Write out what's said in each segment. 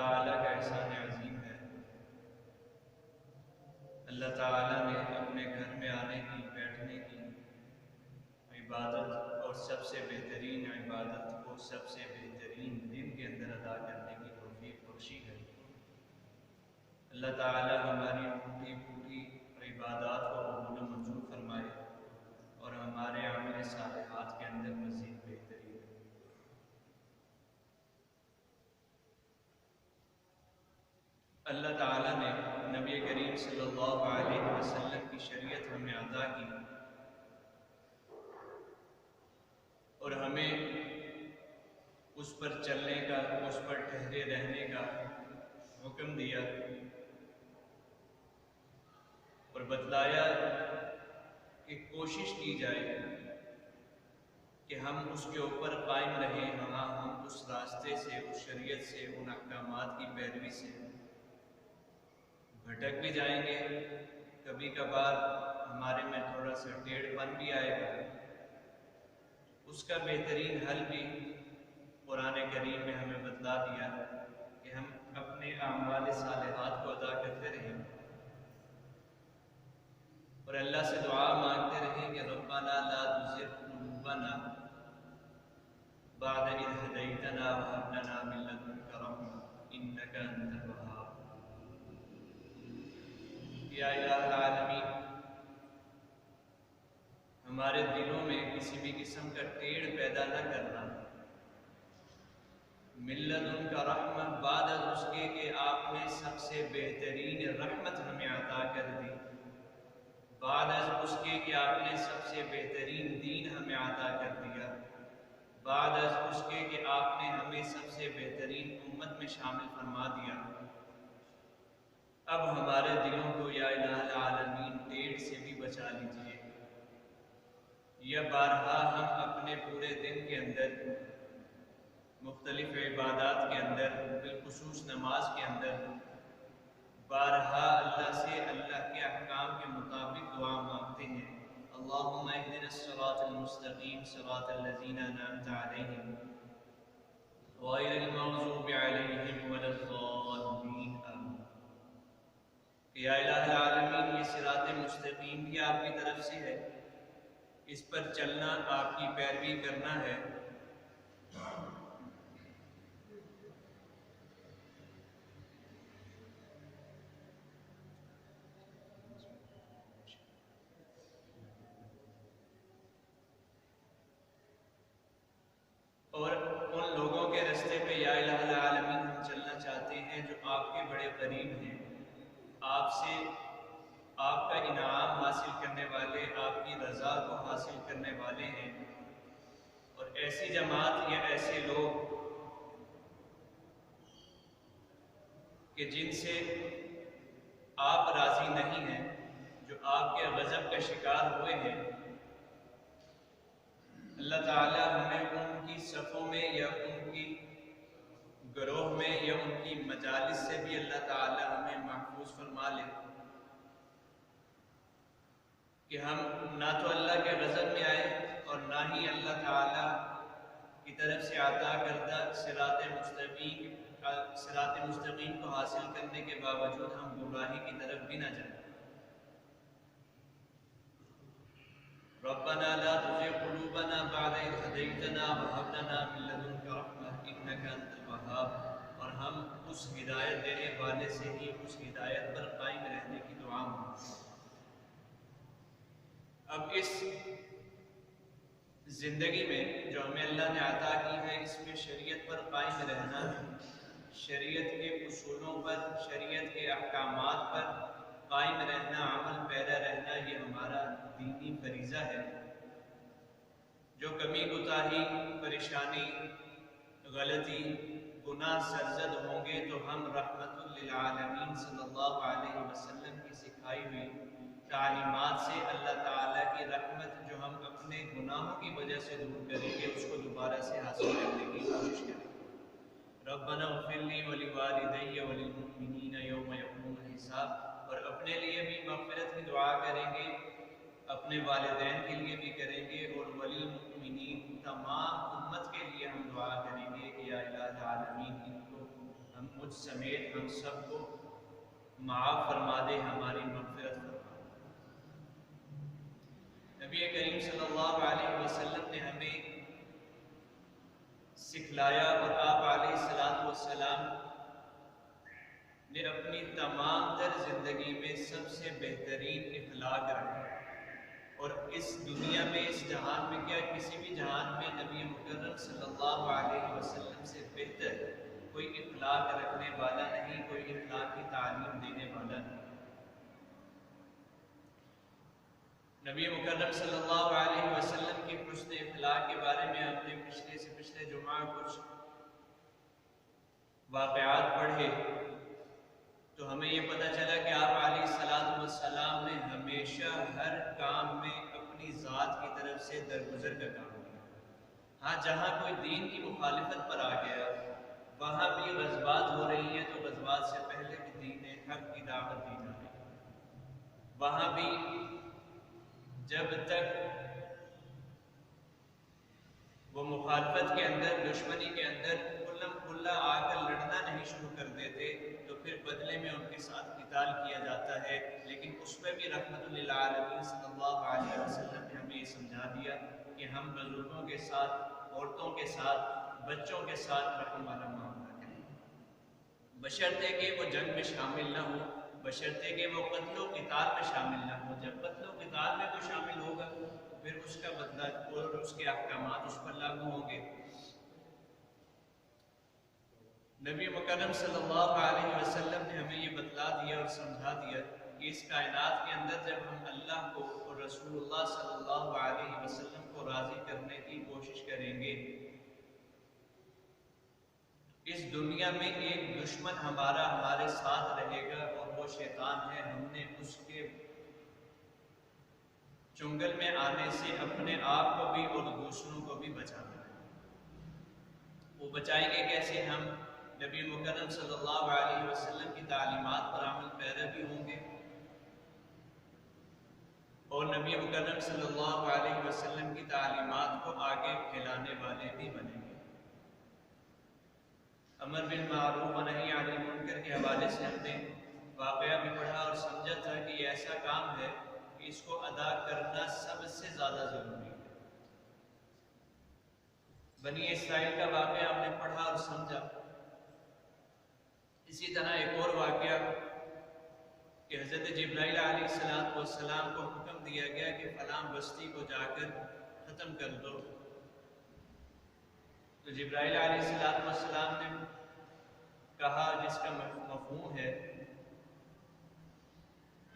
تعالیٰ کا احسان عظیم ہے۔ اللہ تعالیٰ نے اپنے گھر میں آنے کی، بیٹھنے کی عبادت اور سب سے بہترین عبادت کو سب سے بہترین دن کے اندر ادا کرنے کی توفیق بخشی ہے۔ اللہ تعالیٰ ہماری ٹوٹی پھوٹی عبادات کو قبول و منظور فرمائے اور ہمارے عمل صالحات کے اندر مزید بہتری ہے۔ اللہ تعالیٰ نے نبی کریم صلی اللہ علیہ وسلم کی شریعت ہمیں عطا کی اور ہمیں اس پر چلنے کا، اس پر ٹھہرے رہنے کا حکم دیا اور بتلایا کہ کوشش کی جائے کہ ہم اس کے اوپر قائم رہیں، ہم اس راستے سے، اس شریعت سے، ان احکامات کی پیروی سے بھٹک بھی جائیں گے، کبھی کبھار ہمارے میں تھوڑا سا ٹیڑھ پن بھی آئے گا۔ اس کا بہترین حل بھی قرآن کریم میں ہمیں بتلا دیا کہ ہم اپنے اعمال صالحات کو ادا کرتے رہیں اور اللہ سے دعا مانگتے رہیں کہ ربنا لا تزغ قلوبنا بعد إذ هديتنا وهب لنا من لدنك رحمة إنك أنت الوهاب۔ یا الہ العالمین، ہمارے دلوں میں کسی بھی قسم کا ٹیڑھ پیدا نہ کرنا، من لدنک رحمہ، بعد از اس کے کہ آپ نے سب سے بہترین رحمت ہمیں عطا کر دی، بعد از اس کے کہ آپ نے سب سے بہترین دین ہمیں عطا کر دیا، بعد از اس کے کہ آپ نے ہمیں سب سے بہترین امت میں شامل فرما دیا۔ اب ہمارے دلوں کو یا الہ العالمین ٹیڑھ سے بھی بچا لیجئے۔ یا بارہا ہم اپنے پورے دن کے اندر، مختلف عبادات کے اندر، بالخصوص نماز کے اندر، بارہا اللہ سے اللہ کے احکام کے مطابق دعا مانگتے ہیں۔ اللہم اہدنا الصراط المستقیم صراط الذین انعمت علیہم غیر المغضوب علیہم ولا الضالین آمین۔ یا الہ العالمین، یہ صراط مستقیم بھی آپ کی طرف سے ہے، اس پر چلنا، آپ کی پیروی کرنا ہے۔ اور ان لوگوں کے رستے پہ یا الہ العالمین ہم چلنا چاہتے ہیں جو آپ کے بڑے قریب ہیں، آپ سے آپ کا انعام حاصل کرنے والے، آپ کی رضا کو حاصل کرنے والے ہیں، اور ایسی جماعت یا ایسے لوگ کہ جن سے آپ راضی نہیں ہیں، جو آپ کے غضب کا شکار ہوئے ہیں، اللہ تعالیٰ ہمیں ان کی صفوں میں یا ان کی گروہ میں یا ان کی مجالس سے بھی اللہ تعالیٰ ہمیں محفوظ فرما لے، کہ ہم نہ تو اللہ کے غضب میں آئے اور نہ ہی اللہ تعالیٰ کی طرف سے عطا کردہ صراط مستقیم کو حاصل کرنے کے باوجود ہم گمراہی کی طرف بھی نہ جائیں۔ ربنا لا تزغ قلوبنا بعد إذ هديتنا وهب لنا من لدنك رحمة إنك أنت الوهاب، اور ہم اس ہدایت دینے والے سے ہی اس ہدایت پر قائم رہنے کی دعا مانگتے ہیں۔ اب اس زندگی میں جو ہمیں اللہ نے عطا کی ہے، اس میں شریعت پر قائم رہنا، شریعت کے اصولوں پر، شریعت کے احکامات پر قائم رہنا، عمل پیرا رہنا، یہ ہمارا دینی فریضہ ہے۔ جو کمی کوتاہی، پریشانی، غلطی، گناہ سرزد ہوں گے تو ہم رحمت للعالمین صلی اللہ علیہ وسلم کی سکھائی ہوئی تعلیمات سے اللہ تعالیٰ کی رحمت جو ہم اپنے گناہوں کی وجہ سے دور کریں گے، اس کو دوبارہ سے حاصل کرنے کی کوشش کریں گے۔ ربنا اغفر لی ولوالدی وللمؤمنین یوم یقوم الحساب، اور اپنے لیے بھی مغفرت کی دعا کریں گے، اپنے والدین کے لیے بھی کریں گے، اور وللمؤمنین تمام امت کے لیے ہم دعا کریں گے کہ یا الہ العالمین ان کو، ہم مجھ خود سمیت ہم سب کو معاف فرما دے، ہماری مغفرت فرما دے۔ نبی کریم صلی اللہ علیہ وسلم نے ہمیں سکھلایا اور آپ علیہ السلام نے اپنی تمام تر زندگی میں سب سے بہترین اخلاق رکھا، اور اس دنیا میں، اس جہان میں کیا کسی بھی جہان میں نبی مکرم صلی اللہ علیہ وسلم سے بہتر کوئی اخلاق رکھنے والا نہیں، کوئی اخلاق کی تعلیم دینے والا نہیں۔ نبی مکرم صلی اللہ علیہ وسلم کی حسن اخلاق کے بارے میں ہم نے پچھلے سے پچھلے جمعہ کچھ واقعات پڑھے تو ہمیں یہ پتہ چلا کہ آپ علیہ السلام نے ہمیشہ ہر کام میں اپنی ذات کی طرف سے درگزر کا کام کیا۔ ہاں، جہاں کوئی دین کی مخالفت پر آ گیا، وہاں بھی غزوات ہو رہی ہیں تو غزوات سے پہلے بھی دین حق کی دعوت دی جا رہی ہے، وہاں بھی جب تک وہ مخالفت کے اندر، دشمنی کے اندر کلم کھلا آ کر لڑنا نہیں شروع کر دیتے تو پھر بدلے میں ان کے ساتھ قتال کیا جاتا ہے، لیکن اس میں بھی رحمت للعالمین صلی اللہ علیہ وسلم نے ہمیں یہ سمجھا دیا کہ ہم بزرگوں کے ساتھ، عورتوں کے ساتھ، بچوں کے ساتھ رحم والا معاملہ کریں، بشرطے کہ وہ جنگ میں شامل نہ ہو، بشرطے کہ وہ قتل و قتال میں شامل نہ ہو۔ جب قتل و قتال میں وہ شامل ہوگا پھر اس کا بدلہ اور اس کے احکامات اس پر لاگو ہوں گے۔ نبی مکرم صلی اللہ علیہ وسلم نے ہمیں یہ بتلا دیا اور سمجھا دیا کہ اس کائنات کے اندر جب ہم اللہ کو اور رسول اللہ صلی اللہ علیہ وسلم کو راضی کرنے کی کوشش کریں گے، اس دنیا میں ایک دشمن ہمارے ساتھ رہے گا اور وہ شیطان ہے۔ ہم نے اس کے چنگل میں آنے سے اپنے آپ کو بھی اور دوسروں کو بھی بچانا ہے۔ وہ بچائیں گے کیسے؟ ہم نبی مکرم صلی اللہ علیہ وسلم کی تعلیمات پر عمل پیرا بھی ہوں گے اور نبی مکرم صلی اللہ علیہ وسلم کی تعلیمات کو آگے پھیلانے والے بھی بنیں گے۔ امر بالمعروف و نہی عن المنکر کے حوالے سے ہم نے واقعہ بھی پڑھا اور سمجھا تھا کہ یہ ایسا کام ہے کہ اس کو ادا کرنا سب سے زیادہ ضروری ہے۔ بنی اسرائیل کا واقعہ ہم نے پڑھا اور سمجھا۔ اسی طرح ایک اور واقعہ کہ حضرت جبرائیل علیہ السلام کو حکم دیا گیا کہ فلاں بستی کو جا کر ختم کر دو، تو جبرائیل علیہ السلام نے کہا، جس کا مفہوم ہے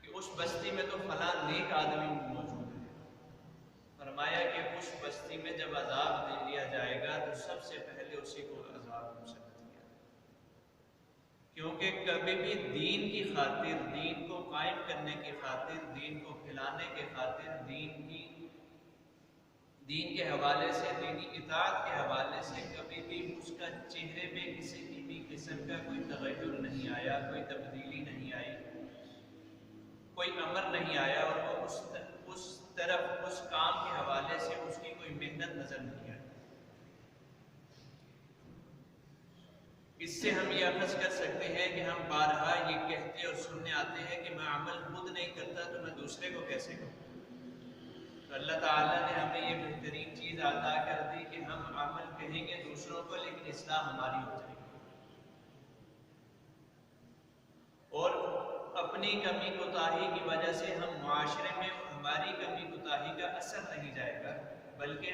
کہ اس بستی میں تو فلاں نیک آدمی موجود ہے، فرمایا کہ اس بستی میں جب عذاب دے دیا جائے گا تو سب سے پہلے اسی کو عذاب مسلط کیا، کیونکہ کبھی بھی دین کی خاطر، دین کو قائم کرنے کی خاطر، دین کو پھیلانے کے خاطر، دین کے حوالے سے، دینی اطاعت کے حوالے سے کبھی بھی اس کا چہرے پہ کسی کی بھی قسم کا کوئی تغیر نہیں آیا، کوئی تبدیلی نہیں آئی، کوئی امر نہیں آیا، اور وہ اس طرف، اس کام کے حوالے سے اس کی کوئی محنت نظر نہیں آئی۔ اس سے ہم یہ اخذ کر سکتے ہیں کہ ہم بارہا یہ کہتے اور سننے آتے ہیں کہ میں عمل خود نہیں کرتا تو میں دوسرے کو کیسے کروں۔ تو اللہ تعالیٰ نے ہمیں یہ بہترین چیز عطا کر دی کہ ہم عمل کہیں گے دوسروں کو، لیکن اصلاح ہماری ہو جائے گی، اور اپنی کمی کوتاہی کی وجہ سے ہم معاشرے میں ہماری کمی کوتاہی کا اثر نہیں جائے گا، بلکہ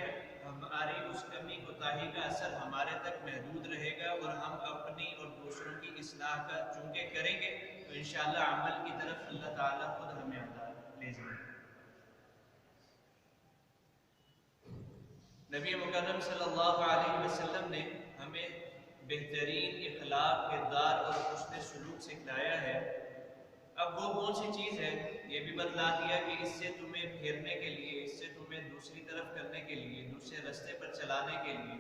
ہماری اس کمی کوتاہی کا اثر ہمارے تک محدود رہے گا، اور ہم اپنی اور دوسروں کی اصلاح کا چونکہ کریں گے تو انشاءاللہ عمل کی طرف اللہ تعالیٰ خود ہمیں لے جائے گا۔ نبی مکرم صلی اللہ علیہ وسلم نے ہمیں بہترین اخلاق، کردار اور حسن سلوک سکھلایا ہے۔ اب وہ کون سی چیز ہے یہ بھی بتلا دیا کہ اس سے تمہیں پھیرنے کے لیے، اس سے تمہیں دوسری طرف کرنے کے لیے، دوسرے راستے پر چلانے کے لیے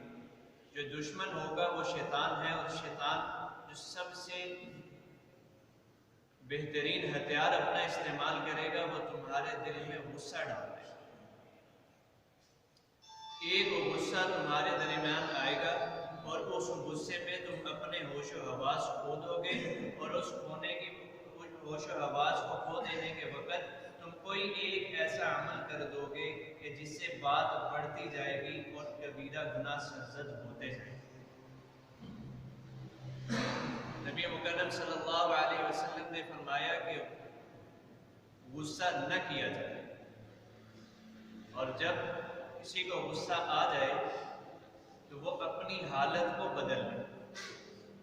جو دشمن ہوگا وہ شیطان ہے، اور شیطان جو سب سے بہترین ہتھیار اپنا استعمال کرے گا وہ تمہارے دل میں غصہ ڈالے گا۔ ایک غصہ تمہارے درمیان آئے گا اور اس غصے میں تم اپنے ہوش ہوش و حواس کھو دو گے، اور اس کھونے کی ہوش و حواس کو کھو دینے کے وقت تم کوئی ایک ایسا عمل کر دو گے کہ جس سے بات بڑھتی جائے گی اور کبیرہ گناہ سرزد ہوتے جائیں گے۔ نبی مکرم صلی اللہ علیہ وسلم نے فرمایا کہ غصہ نہ کیا جائے، اور جب کسی کو غصہ آ جائے تو وہ اپنی حالت کو بدل لے،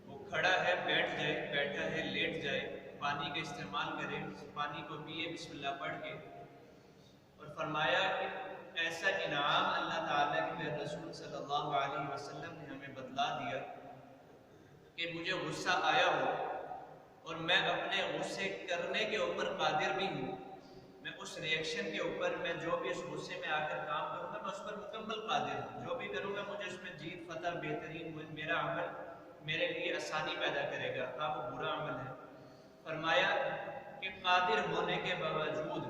وہ کھڑا ہے بیٹھ جائے، بیٹھا ہے لیٹ جائے، پانی کا استعمال کرے، پانی کو پیے بسم اللہ پڑھ کے، اور فرمایا کہ ایسا انعام اللہ تعالیٰ کے رسول صلی اللہ علیہ وسلم نے ہمیں بتلا دیا کہ مجھے غصہ آیا ہو اور میں اپنے غصے کرنے کے اوپر قادر بھی ہوں، میں اس ریئیکشن کے اوپر، میں جو بھی اس غصے میں آ کر کام کروں گا میں اس پر مکمل قادر ہوں، جو بھی کروں گا مجھے اس میں جیت فتح بہترین، میرا عمل میرے لیے آسانی پیدا کرے گا، آپ وہ برا عمل ہے۔ فرمایا کہ قادر ہونے کے باوجود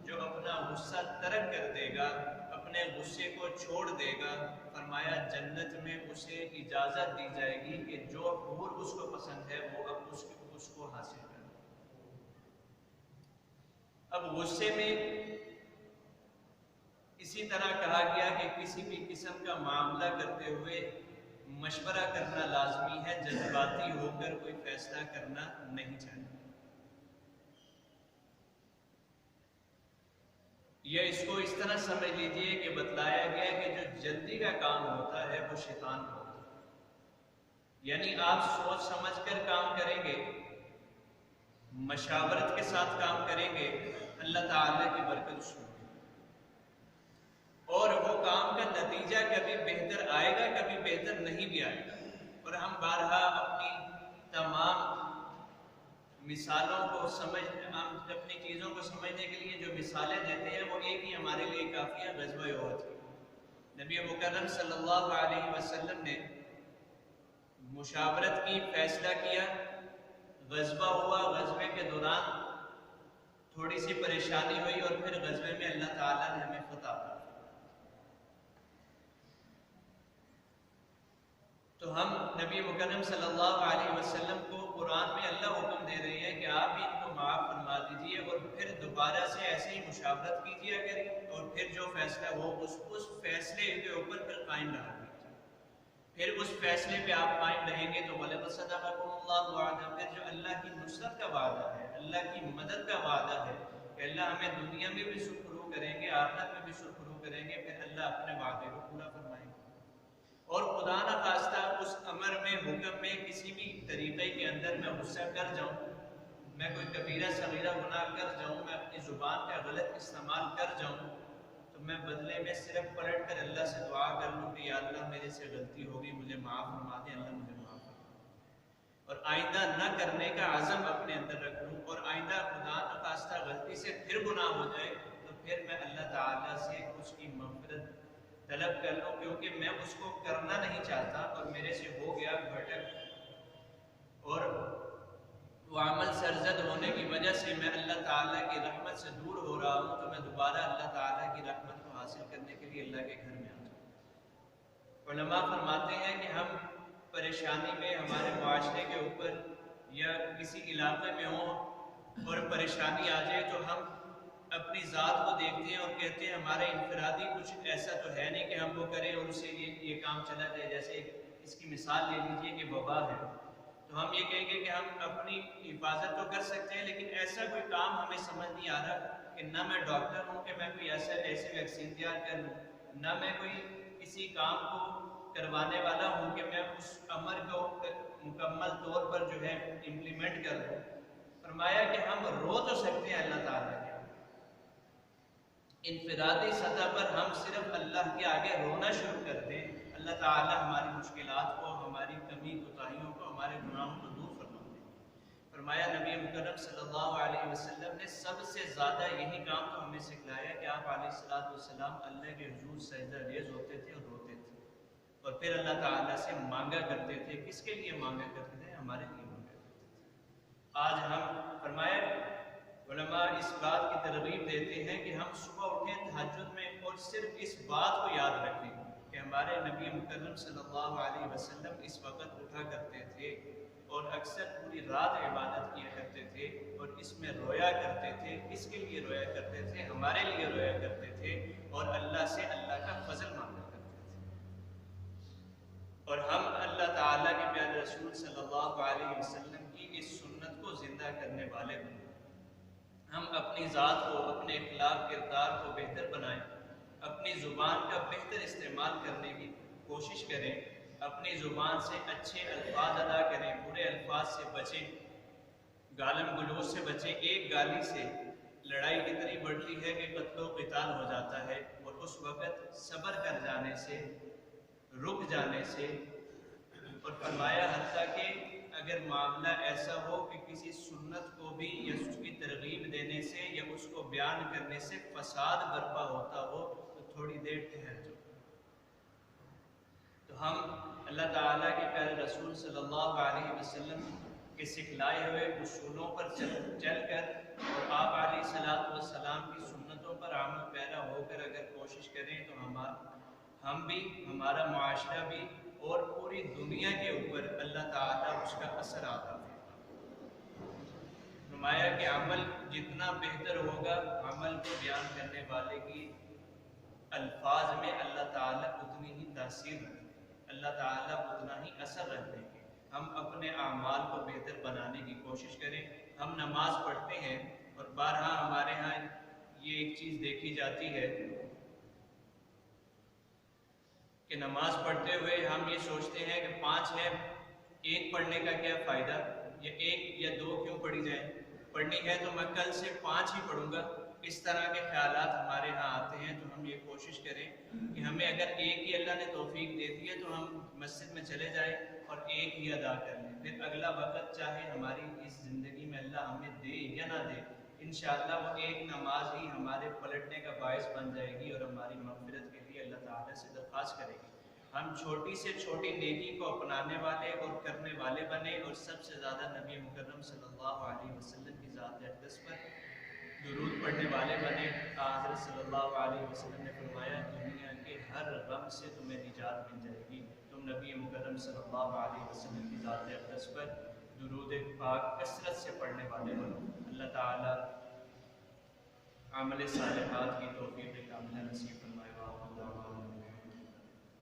جو اپنا غصہ ترک کر دے گا، اپنے غصے کو چھوڑ دے گا، فرمایا جنت میں اسے اجازت دی جائے گی کہ جو حور اس کو پسند ہے وہ اب اس کو حاصل کرے۔ اب غصے میں اسی طرح کہا گیا کہ کسی بھی قسم کا معاملہ کرتے ہوئے مشورہ کرنا لازمی ہے، جذباتی ہو کر کوئی فیصلہ کرنا نہیں چاہیے۔ یا اس کو اس طرح سمجھ لیجئے کہ بتلایا گیا کہ جو جلدی کا کام ہوتا ہے وہ شیطان کا ہوتا ہے، یعنی آپ سوچ سمجھ کر کام کریں گے، مشاورت کے ساتھ کام کریں گے، اللہ تعالیٰ کی برکت اس میں، اور وہ کام کا نتیجہ کبھی بہتر آئے گا، کبھی بہتر نہیں بھی آئے گا۔ اور ہم بارہا اپنی تمام مثالوں کو ہم اپنی چیزوں کو سمجھنے کے لیے جو مثالیں دیتے ہیں وہ ایک ہی ہمارے لیے کافی ہے، غزوہ احد کی۔ نبی مکرم صلی اللہ علیہ وسلم نے مشاورت کی، فیصلہ کیا، غزوہ ہوا، غزوے کے دوران تھوڑی سی پریشانی ہوئی اور پھر غزوے میں اللہ تعالیٰ نے ہمیں فتح دی۔ تو ہم نبی مکرم صلی اللہ علیہ وسلم کو قرآن میں اللہ حکم دے رہے ہیں کہ آپ ان کو معاف فرما دیجئے اور پھر دوبارہ سے ایسے ہی مشاورت کیجیے کریں، اور پھر جو فیصلہ ہو اس فیصلے کے اوپر پھر قائم رہا کیجیے، پھر اس فیصلے پہ آپ قائم رہیں گے تو وَلَقَدْ صَدَقَكُمُ اللَّهُ وَعْدَهُ، پھر جو اللہ کی نصرت کا وعدہ ہے، اللہ کی مدد کا وعدہ ہے کہ اللہ ہمیں دنیا میں بھی سرخرو کریں گے، آخرت میں بھی سرخرو کریں گے، پھر اللہ اپنے وعدے کو پورا فرمائیں گے۔ اور خدا نہ خواستہ اس امر میں، حکم میں کسی بھی طریقے کے اندر میں غصہ کر جاؤں، میں کوئی کبیرہ صغیرہ گناہ کر جاؤں، میں اپنی زبان کا غلط استعمال کر جاؤں، تو میں بدلے میں صرف پلٹ کر اللہ سے دعا کر لوں کہ یا اللہ میرے سے غلطی ہوگی، مجھے معاف فرما دے، اللہ مجھے معاف فرما، اور آئندہ نہ کرنے کا عزم اپنے اندر رکھ لوں، اور آئندہ خدا نہ خواستہ غلطی سے پھر گناہ ہو جائے تو پھر میں اللہ تعالیٰ سے اس کی مغفرت طلب کر لوں، کیونکہ میں اس کو کرنا نہیں چاہتا اور میرے سے ہو گیا بھٹک، اور وہ عمل سرزد ہونے کی وجہ سے میں اللہ تعالیٰ کی رحمت سے دور ہو رہا ہوں، تو میں دوبارہ اللہ تعالیٰ کی رحمت کو حاصل کرنے کے لیے اللہ کے گھر میں آ جاؤں۔ علماء فرماتے ہیں کہ ہم پریشانی میں، ہمارے معاشرے کے اوپر یا کسی علاقے میں ہوں اور پریشانی آ جائے تو ہم اپنی ذات کو دیکھتے ہیں اور کہتے ہیں ہمارا انفرادی کچھ ایسا تو ہے نہیں کہ ہم وہ کریں اور اس سے یہ کام چلا جائے۔ جیسے اس کی مثال لے لیجئے کہ وبا ہے، تو ہم یہ کہیں گے کہ ہم اپنی حفاظت تو کر سکتے ہیں، لیکن ایسا کوئی کام ہمیں سمجھ نہیں آ رہا کہ نہ میں ڈاکٹر ہوں کہ میں کوئی ایسے ویکسین تیار کر لوں، نہ میں کوئی کسی کام کو کروانے والا ہوں کہ میں اس امر کو مکمل طور پر جو ہے امپلیمنٹ کر دوں۔ فرمایا کہ ہم رو تو سکتے ہیں اللہ تعالیٰ کے، انفرادی سطح پر ہم صرف اللہ کے آگے رونا شروع کر دیں، اللہ تعالیٰ ہماری مشکلات کو، ہماری کمی کوتاہیوں کو، ہمارے گناہوں کو دور فرما دیں۔ فرمایا نبی مکرم صلی اللہ علیہ وسلم نے سب سے زیادہ یہی کام تو ہمیں سکھلایا کہ آپ علیہ السلام اللہ کے حضور سجدہ ریز ہوتے تھے اور روتے تھے، اور پھر اللہ تعالیٰ سے مانگا کرتے تھے۔ کس کے لیے مانگا کرتے تھے؟ ہمارے لیے مانگا کرتے تھے۔ آج ہم، فرمایا علماء اس بات کی ترغیب دیتے ہیں کہ ہم صبح اٹھیں تہجد میں اور صرف اس بات کو یاد رکھیں کہ ہمارے نبی مکرم صلی اللہ علیہ وسلم اس وقت اٹھا کرتے تھے رات عبادت کیا کرتے تھے اور اس میں رویا کرتے تھے، اس کے لیے رویا کرتے تھے، ہمارے لیے رویا کرتے تھے اور اللہ سے اللہ کا فضل مانگا کرتے تھے۔ اور ہم اللہ تعالیٰ کے پیارے رسول صلی اللہ علیہ وسلم کی اس سنت کو زندہ کرنے والے بنیں۔ ہم اپنی ذات کو، اپنے اخلاق کردار کو بہتر بنائیں، اپنی زبان کا بہتر استعمال کرنے کی کوشش کریں، اپنی زبان سے اچھے الفاظ ادا کریں، برے الفاظ سے بچیں، گالم گلوچ سے بچیں۔ ایک گالی سے لڑائی اتنی بڑھتی ہے کہ قتل و قتال ہو جاتا ہے، اور اس وقت صبر کر جانے سے، رک جانے سے، اور فرمایا حتیٰ کہ اگر معاملہ ایسا ہو کہ کسی سنت کو بھی یا اس کی ترغیب دینے سے یا اس کو بیان کرنے سے فساد برپا ہوتا ہو تو تھوڑی دیر ٹھہر جاؤ۔ تو ہم اللہ تعالیٰ کے پیارے رسول صلی اللہ علیہ وسلم کے سکھلائے ہوئے اصولوں پر چل کر اور آپ علیہ الصلوۃ والسلام کی سنتوں پر عمل پیرا ہو کر اگر کوشش کریں تو ہم بھی، ہمارا معاشرہ بھی اور پوری دنیا کے اوپر اللہ تعالیٰ اس کا اثر آتا ہے۔ فرمایا کہ عمل جتنا بہتر ہوگا، عمل کو بیان کرنے والے کی الفاظ میں اللہ تعالیٰ اتنی ہی تاثیر رکھتے ہیں، اللہ تعالیٰ اتنا ہی اثر رکھتے ہیں۔ ہم اپنے اعمال کو بہتر بنانے کی کوشش کریں۔ ہم نماز پڑھتے ہیں اور بارہا ہمارے ہاں یہ ایک چیز دیکھی جاتی ہے کہ نماز پڑھتے ہوئے ہم یہ سوچتے ہیں کہ 5 ہے، ایک پڑھنے کا کیا فائدہ، یا 1 یا 2 کیوں پڑھی جائیں، پڑھنی ہے تو میں کل سے 5 ہی پڑھوں گا۔ اس طرح کے خیالات ہمارے ہاں آتے ہیں۔ تو ہم یہ کوشش کریں کہ ہمیں اگر ایک ہی اللہ نے توفیق دے دی ہے تو ہم مسجد میں چلے جائیں اور ایک ہی ادا کر لیں، پھر اگلا وقت چاہے ہماری اس زندگی میں اللہ ہمیں دے یا نہ دے، انشاءاللہ وہ ایک نماز ہی ہمارے پلٹنے کا باعث بن جائے گی اور ہماری مغفرت کے لیے اللہ تعالیٰ سے درخواست کرے گی۔ ہم چھوٹی سے چھوٹی نیکی کو اپنانے والے اور کرنے والے بنے، اور سب سے زیادہ نبی مکرم صلی اللہ علیہ وسلم کی ذات اقدس پر درود پڑھنے والے بنے۔ حضرت صلی اللہ علیہ وسلم نے فرمایا دنیا کے ہر غم سے تمہیں نجات مل جائے گی، تم نبی مکرم صلی اللہ علیہ وسلم کی ذات اقدس پر درود پاک کثرت سے پڑھنے والے بنو۔ اللہ تعالی عمل صالحات کی توفیق کاملہ نصیب